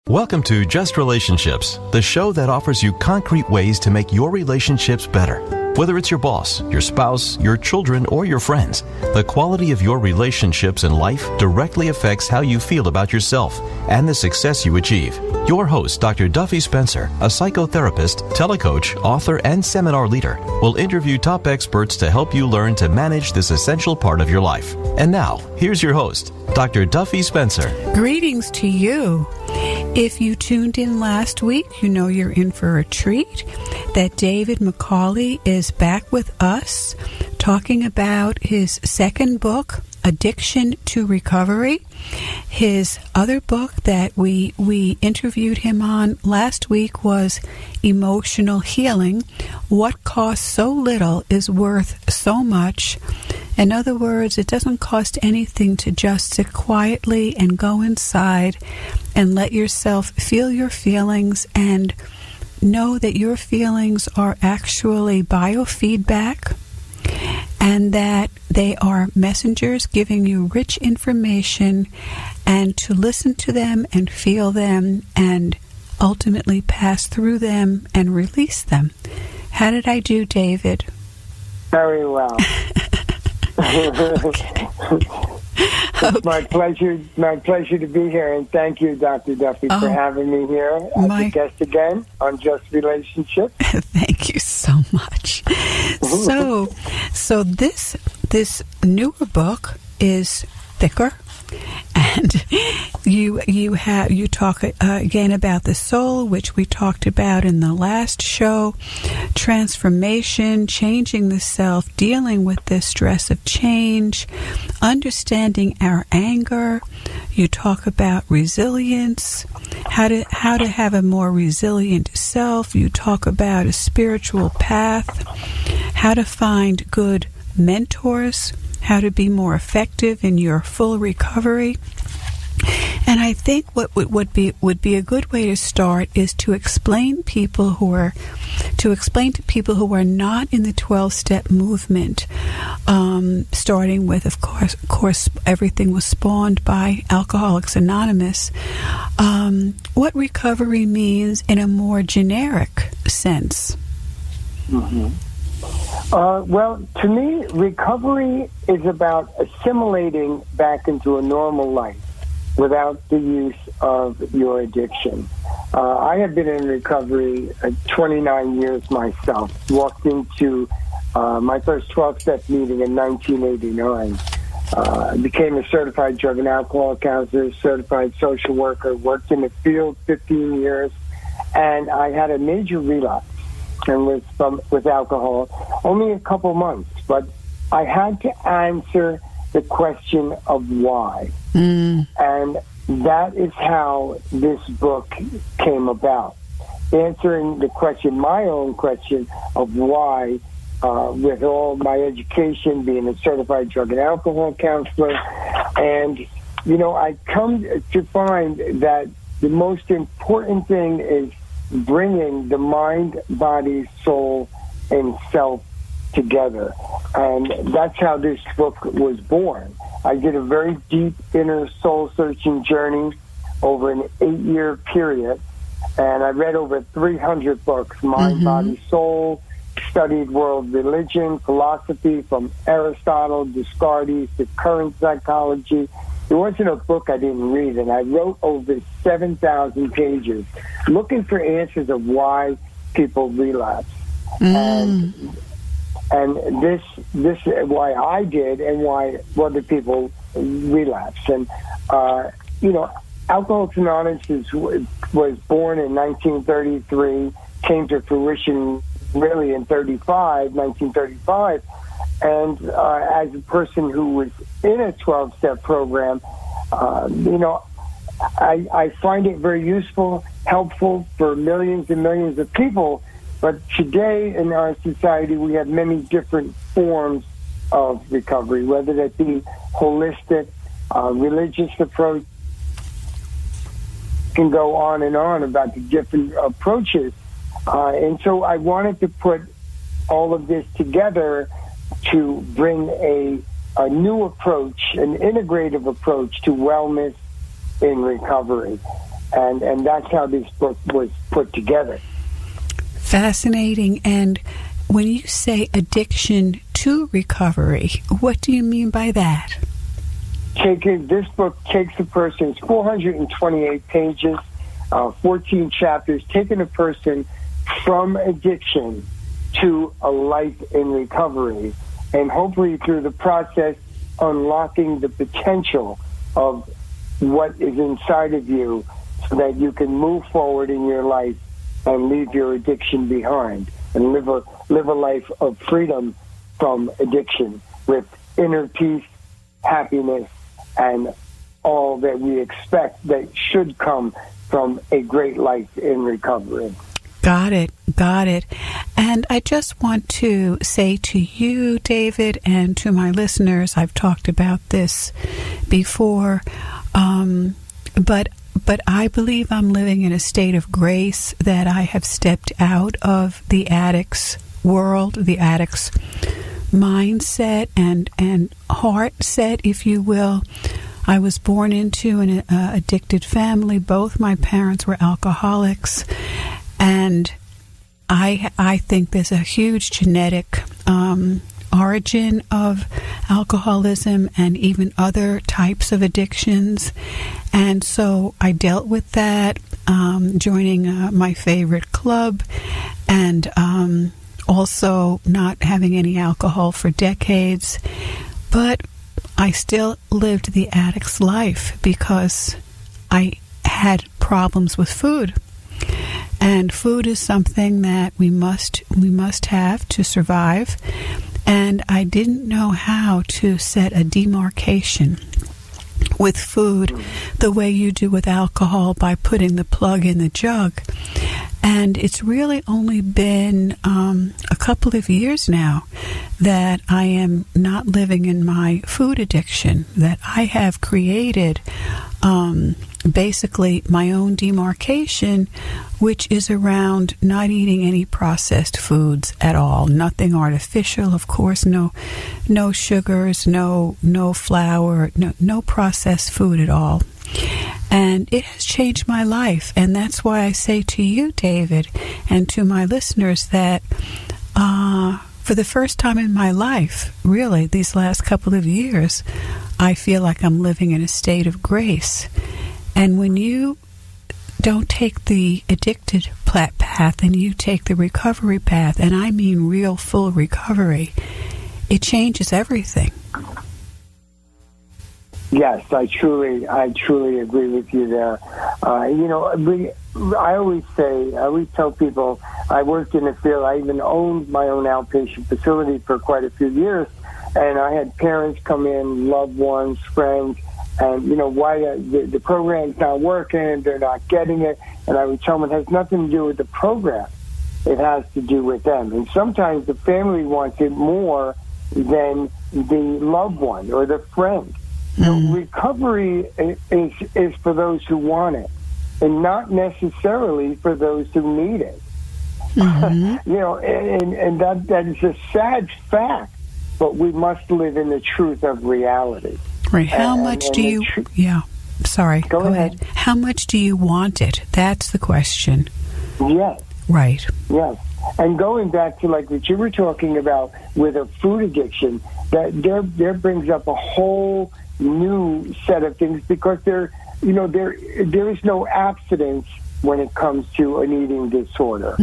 Welcome to Just Relationships, the show that offers you concrete ways to make your relationships better. Whether it's your boss, your spouse, your children, or your friends, the quality of your relationships in life directly affects how you feel about yourself and the success you achieve. Your host, Dr. Duffy Spencer, a psychotherapist, telecoach, author, and seminar leader, will interview top experts to help you learn to manage this essential part of your life. And now, here's your host, Dr. Duffy Spencer. Greetings to you. If you tuned in last week, you know you're in for a treat. That David McCauley is back with us talking about his second book, Addiction to Recovery. His other book that we interviewed him on last week was Emotional Healing. What costs so little is worth so much. In other words, it doesn't cost anything to just sit quietly and go inside and let yourself feel your feelings and know that your feelings are actually biofeedback and that they are messengers giving you rich information, and to listen to them and feel them and ultimately pass through them and release them. How did I do, David? Very well. Okay. It's my pleasure to be here, and thank you, Dr. Duffy, for having me here as a guest again on Just Relationships. Thank you so much. So this newer book is thicker, and you talk again about the soul, which we talked about in the last show, transformation, changing the self, dealing with the stress of change, understanding our anger. You talk about resilience, how to have a more resilient self. You talk about a spiritual path, how to find good mentors, how to be more effective in your full recovery. And I think what would be a good way to start is to explain to people who are not in the 12-step movement, starting with, of course, everything was spawned by Alcoholics Anonymous, what recovery means in a more generic sense. Mm-hmm. Well, to me, recovery is about assimilating back into a normal life without the use of your addiction. I have been in recovery 29 years myself. Walked into my first 12-step meeting in 1989. Became a certified drug and alcohol counselor, certified social worker, worked in the field 15 years, and I had a major relapse and with alcohol, only a couple months, but I had to answer the question of why. And that is how this book came about. Answering the question, my own question of why, with all my education, being a certified drug and alcohol counselor. And, I come to find that the most important thing is bringing the mind, body, soul, and self together. And that's how this book was born. I did a very deep inner soul-searching journey over an 8-year period, and I read over 300 books, mind, body, soul, studied world religion, philosophy, from Aristotle, Descartes, to current psychology. There wasn't a book I didn't read, and I wrote over 7,000 pages looking for answers of why people relapse. And this is why I did and why other people relapse. And, Alcoholics Anonymous was born in 1933, came to fruition really in 1935. And as a person who was in a 12-step program, I find it very useful, helpful for millions and millions of people. But today in our society, we have many different forms of recovery, whether that be holistic, religious approach. Can go on and on about the different approaches. And so I wanted to put all of this together to bring a new approach, an integrative approach to wellness in recovery. And that's how this book was put together. Fascinating. And when you say addiction to recovery, what do you mean by that? This book takes a person, it's 428 pages, 14 chapters, taking a person from addiction to a life in recovery, and hopefully through the process unlocking the potential of what is inside of you so that you can move forward in your life and leave your addiction behind and live a life of freedom from addiction with inner peace, happiness, and all that we expect that should come from a great life in recovery. Got it. And I just want to say to you, David, and to my listeners, I've talked about this before, but I believe I'm living in a state of grace, that I have stepped out of the addict's world, the addict's mindset and heart set, if you will. I was born into an addicted family. Both my parents were alcoholics, and I think there's a huge genetic origin of alcoholism and even other types of addictions. And so I dealt with that, joining my favorite club, and also not having any alcohol for decades. But I still lived the addict's life because I had problems with food. And food is something that we must have to survive. And I didn't know how to set a demarcation with food the way you do with alcohol, by putting the plug in the jug. And it's really only been a couple of years now that I am not living in my food addiction, that I have created basically my own demarcation, which is around not eating any processed foods at all. Nothing artificial, of course, no sugars, no flour, no processed food at all. And it has changed my life. And that's why I say to you, David, and to my listeners, that for the first time in my life, really, these last couple of years, I feel like I'm living in a state of grace. And when you don't take the addicted path and you take the recovery path, and I mean real full recovery, it changes everything. Yes, I truly agree with you there. I always tell people, I worked in the field. I even owned my own outpatient facility for quite a few years, and I had parents come in, loved ones, friends, and why the program's not working, they're not getting it, and I would tell them it has nothing to do with the program. It has to do with them, and sometimes the family wants it more than the loved one or the friend. Recovery is for those who want it, and not necessarily for those who need it. Mm-hmm. And that is a sad fact, but we must live in the truth of reality. Right. How much do you... Yeah. Sorry. Go ahead. How much do you want it? That's the question. Yes. Right. Yes. And going back to like what you were talking about with a food addiction, that there brings up a whole new set of things, because there is no abstinence when it comes to an eating disorder,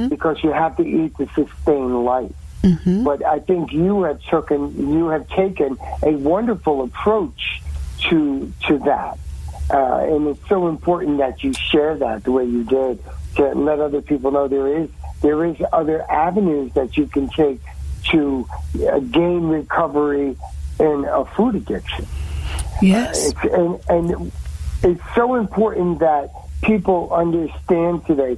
because you have to eat to sustain life. Mm-hmm. But I think you have taken a wonderful approach to that, and it's so important that you share that the way you did, to let other people know there is other avenues that you can take to gain recovery in a food addiction. Yes, and it's so important that people understand today.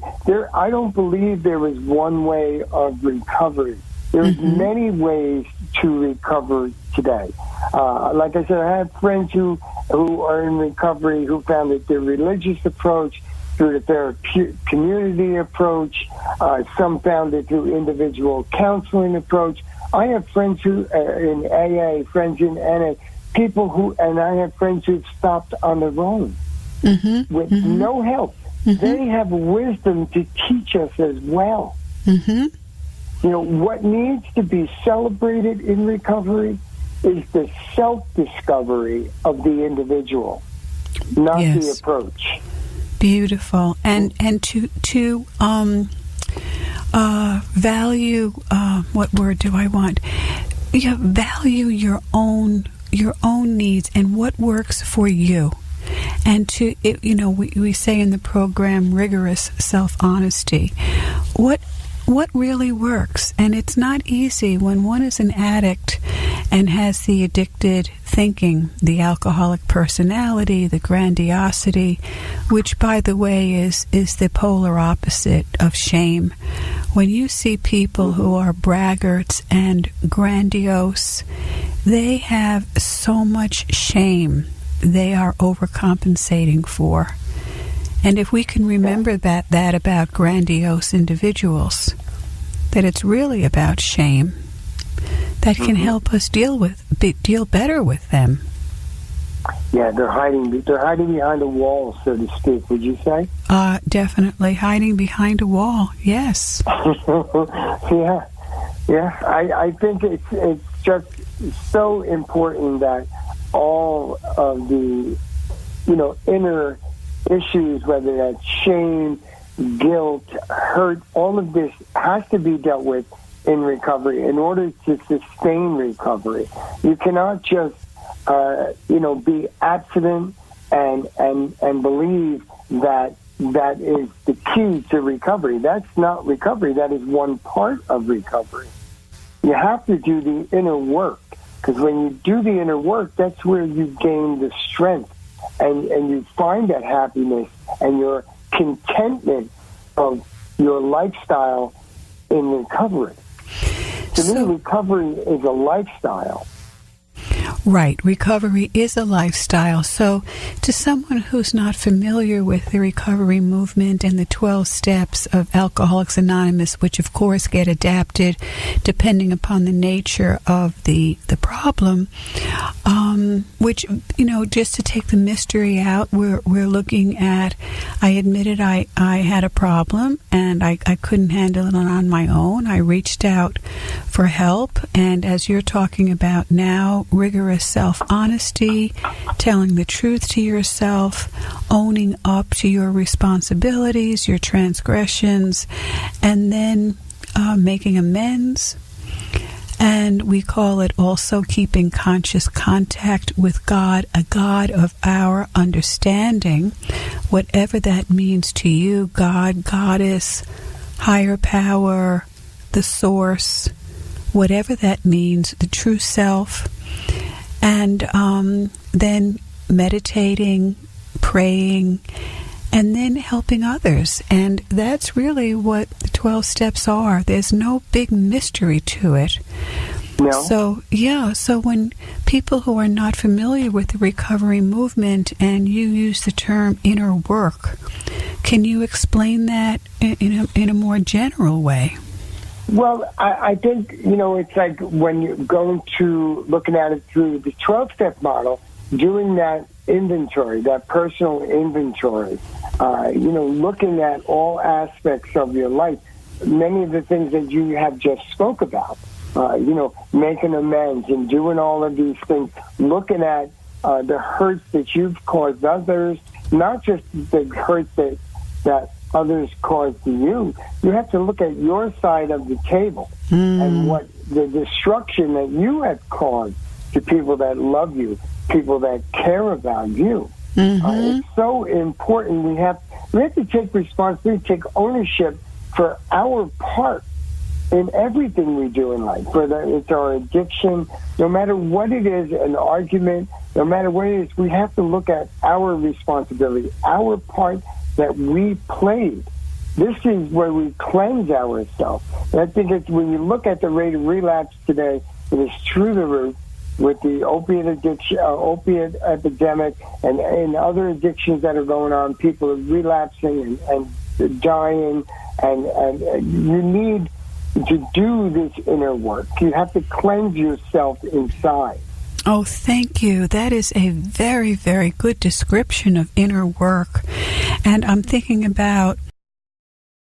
I don't believe there is one way of recovery. There's many ways to recover today. Like I said, I have friends who are in recovery who found that their religious approach, through the therapeutic community approach, some found it through individual counseling approach. I have friends who in AA, friends in NA, and I have friends who've stopped on their own. with no help. They have wisdom to teach us as well. You know, what needs to be celebrated in recovery is the self-discovery of the individual, not the approach. Beautiful. And to value, what word do I want? Yeah, value your own needs and what works for you. And we say in the program, rigorous self-honesty. What really works? And it's not easy when one is an addict and has the addicted thinking, the alcoholic personality, the grandiosity, which, by the way, is the polar opposite of shame. When you see people who are braggarts and grandiose, they have so much shame they are overcompensating for. And if we can remember that about grandiose individuals, that it's really about shame, that can help us deal better with them. Yeah, they're hiding behind a wall, so to speak. Would you say? Definitely hiding behind a wall. Yes. Yeah. I think it's just so important that all of the inner issues, whether that's shame, guilt, hurt, all of this has to be dealt with in recovery in order to sustain recovery. You cannot just be abstinent and believe that is the key to recovery. That's not recovery. That is one part of recovery. You have to do the inner work, because when you do the inner work, that's where you gain the strength and you find that happiness and your contentment of your lifestyle in recovery. To me, recovery is a lifestyle. Right. Recovery is a lifestyle. So to someone who's not familiar with the recovery movement and the 12 steps of Alcoholics Anonymous, which of course get adapted depending upon the nature of the problem, which, just to take the mystery out, we're looking at, I admitted I had a problem and I couldn't handle it on my own. I reached out for help, and as you're talking about now, rigorous self-honesty, telling the truth to yourself, owning up to your responsibilities, your transgressions, and then making amends. And we call it also keeping conscious contact with God, a God of our understanding, whatever that means to you, God, Goddess, higher power, the source, whatever that means, the true self. And then meditating, praying, and then helping others. And that's really what the 12 steps are. There's no big mystery to it. No. So when people who are not familiar with the recovery movement and you use the term inner work, can you explain that in a more general way? Well, I think, it's like when you're going to looking at it through the 12-step model, doing that inventory, that personal inventory, looking at all aspects of your life, many of the things that you have just spoke about, making amends and doing all of these things, looking at the hurts that you've caused others, not just the hurts that others caused to you. You have to look at your side of the table and what the destruction that you have caused to people that love you, people that care about you. It's so important. We have to take responsibility, take ownership for our part in everything we do in life, whether it's our addiction, no matter what it is, an argument, no matter what it is, we have to look at our responsibility, our part that we played. This is where we cleanse ourselves. And I think it's when you look at the rate of relapse today, it is through the roof with the opiate addiction, opiate epidemic, and other addictions that are going on. People are relapsing and dying, and you need to do this inner work. You have to cleanse yourself inside. Oh, thank you. That is a very, very good description of inner work. And I'm thinking about